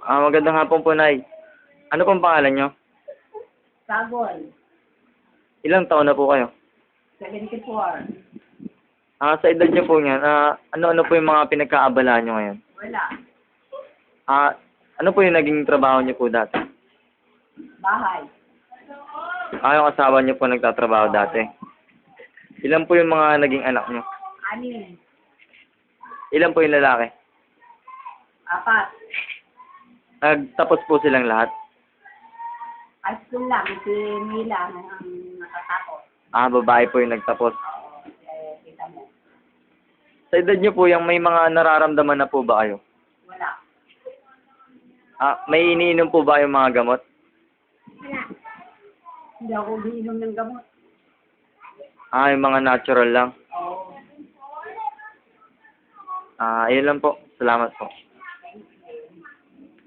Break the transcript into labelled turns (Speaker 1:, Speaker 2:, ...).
Speaker 1: Magandang hapon po, Nay. Ano pong pangalan nyo?
Speaker 2: Sagol,
Speaker 1: Ilang taon na po kayo?
Speaker 2: 74.
Speaker 1: Sa edad nyo po ngayon, ano-ano po yung mga pinagkaabalaan nyo ngayon?
Speaker 2: Wala.
Speaker 1: Ano po yung naging trabaho nyo po dati?
Speaker 2: Bahay.
Speaker 1: Yung asawa nyo po nagtatrabaho dati. Ilan po yung mga naging anak nyo?
Speaker 2: 6.
Speaker 1: Ilan po yung lalaki?
Speaker 2: 4.
Speaker 1: Nagtapos po silang lahat?
Speaker 2: High school lang. Si Mila ang nakatapos.
Speaker 1: Babae po yung nagtapos.
Speaker 2: Oo. Kita mo.
Speaker 1: Sa edad nyo po, yung may mga nararamdaman na po ba kayo?
Speaker 2: Wala.
Speaker 1: May iniinom po ba yung mga gamot?
Speaker 2: Wala. Hindi ako umiinom ng gamot.
Speaker 1: Yung mga natural lang.
Speaker 2: Oo.
Speaker 1: Ayun lang po. Salamat po.